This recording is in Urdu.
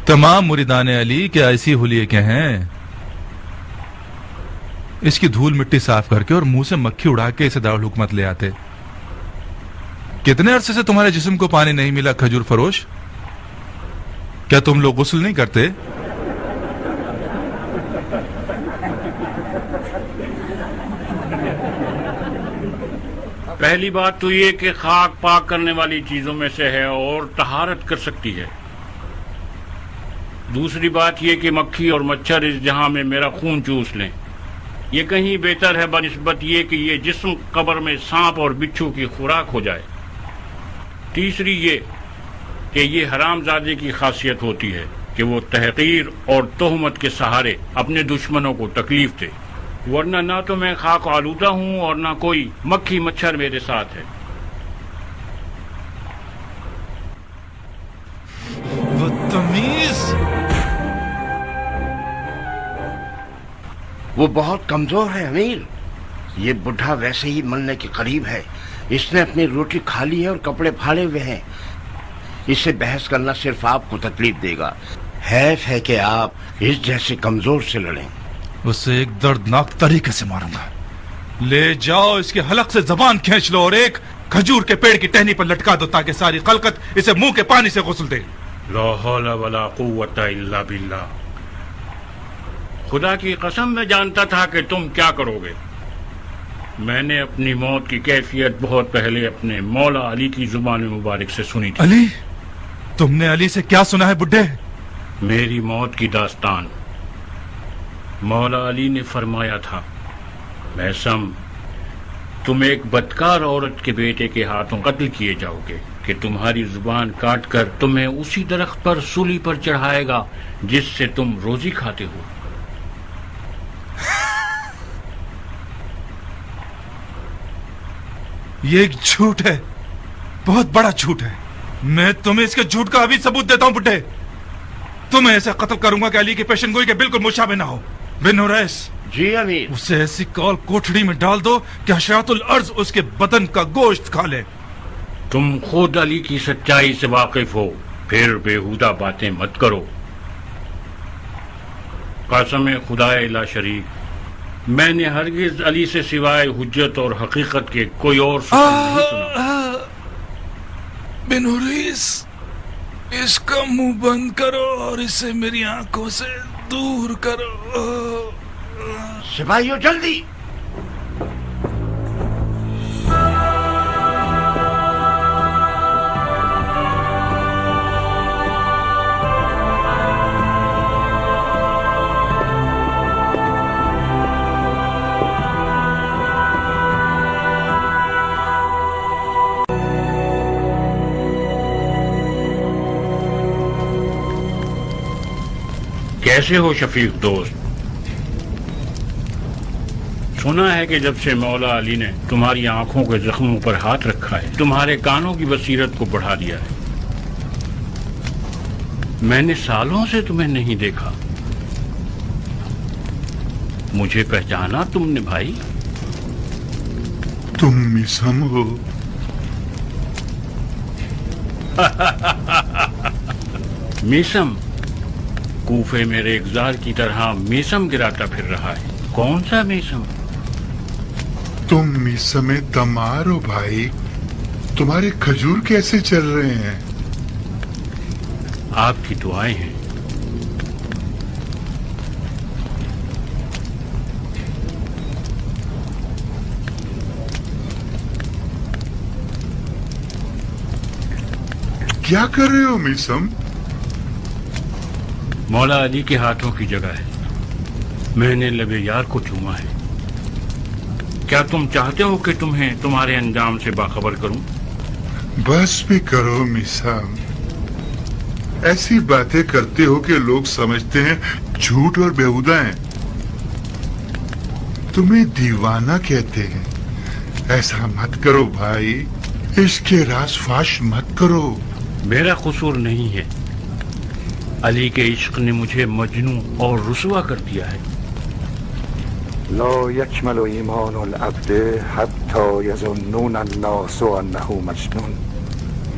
تمام مریدان علی کے ایسی حلیے کے ہیں، اس کی دھول مٹی صاف کر کے اور منہ سے مکھی اڑا کے اسے دارالحکومت لے آتے۔ کتنے عرصے سے تمہارے جسم کو پانی نہیں ملا کھجور فروش؟ کیا تم لوگ غسل نہیں کرتے؟ پہلی بات تو یہ کہ خاک پاک کرنے والی چیزوں میں سے ہے اور طہارت کر سکتی ہے۔ دوسری بات یہ کہ مکھی اور مچھر اس جہاں میں میرا خون چوس لیں، یہ کہیں بہتر ہے بنسبت یہ کہ یہ جسم قبر میں سانپ اور بچھو کی خوراک ہو جائے۔ تیسری یہ کہ یہ حرام زادے کی خاصیت ہوتی ہے کہ وہ تحقیر اور تہمت کے سہارے اپنے دشمنوں کو تکلیف دے، ورنہ نہ تو میں خاک آلودہ ہوں اور نہ کوئی مکھی مچھر میرے ساتھ ہے۔ بدتمیز! وہ بہت کمزور ہے امیر، یہ بڈھا ویسے ہی مرنے کے قریب ہے، اس نے اپنی روٹی کھا لی ہے اور کپڑے پھاڑے ہوئے ہیں، اس سے بحث کرنا صرف آپ کو تکلیف دے گا۔ حیف ہے کہ آپ اس جیسے کمزور سے لڑیں۔ اسے ایک دردناک طریقے سے ماروں گا۔ لے جاؤ اس کے حلق سے زبان کھینچ لو اور ایک کھجور کے پیڑ کی ٹہنی پر لٹکا دو تاکہ ساری خلقت اسے منہ کے پانی سے غسل دے۔ لا حول ولا قوت الا باللہ۔ خدا کی قسم میں جانتا تھا کہ تم کیا کرو گے۔ میں نے اپنی موت کی کیفیت بہت پہلے اپنے مولا علی کی زبان مبارک سے سنی تھی۔ علی؟ تم نے علی سے کیا سنا ہے بڈھے؟ میری موت کی داستان۔ مولا علی نے فرمایا تھا، میثم تم ایک بدکار عورت کے بیٹے کے ہاتھوں قتل کیے جاؤ گے کہ تمہاری زبان کاٹ کر تمہیں اسی درخت پر سولی پر چڑھائے گا جس سے تم روزی کھاتے ہو۔ یہ ایک جھوٹ ہے، بہت بڑا جھوٹ ہے۔ میں تمہیں اس کے جھوٹ کا ابھی ثبوت دیتا ہوں بڈھے۔ تمہیں ایسا قتل کروں گا کہ علی کی پیشن گوئی کے بالکل مشابہ نہ ہو۔ بن حریث، جی امیر۔ اسے ایسی کال کوٹڑی میں ڈال دو کہ حشرات الارض اس کے بدن کا گوشت کھا لے۔ تم خود علی کی سچائی سے واقف ہو، پھر بےہودہ باتیں مت کرو۔ قسم خدائے لا شریک، میں نے ہرگز علی سے سوائے حجت اور حقیقت کے کوئی اور سخن نہیں سنا۔ بن حریث، اس کا منہ بند کرو اور اسے میری آنکھوں سے دور کرو۔ سپاہیوں جلدی! کیسے ہو شفیق دوست؟ سنا ہے کہ جب سے مولا علی نے تمہاری آنکھوں کے زخموں پر ہاتھ رکھا ہے، تمہارے کانوں کی بصیرت کو بڑھا دیا ہے۔ میں نے سالوں سے تمہیں نہیں دیکھا، مجھے پہچانا تم نے بھائی؟ تم میثم ہو؟ میثم کوفے میں ریگزار کی طرح میثم گراتا پھر رہا ہے۔ کون سا میثم؟ تم میثم دمار ہو بھائی۔ تمہارے کھجور کیسے چل رہے ہیں؟ آپ کی دعائیں ہیں۔ کیا کر رہے ہو میثم؟ مولا علی کے ہاتھوں کی جگہ ہے، میں نے لب یار کو چوما ہے۔ کیا تم چاہتے ہو کہ تمہیں تمہارے انجام سے باخبر کروں؟ بس بھی کرو میثم، ایسی باتیں کرتے ہو کہ لوگ سمجھتے ہیں جھوٹ اور بیہودہ ہیں، تمہیں دیوانہ کہتے ہیں۔ ایسا مت کرو بھائی، اس کے راز فاش مت کرو۔ میرا قصور نہیں ہے، علی کے عشق نے مجھے مجنون اور رسوا کر دیا ہے۔ لا يكمل ایمان العبد حتی یظنون الناس انه مجنون۔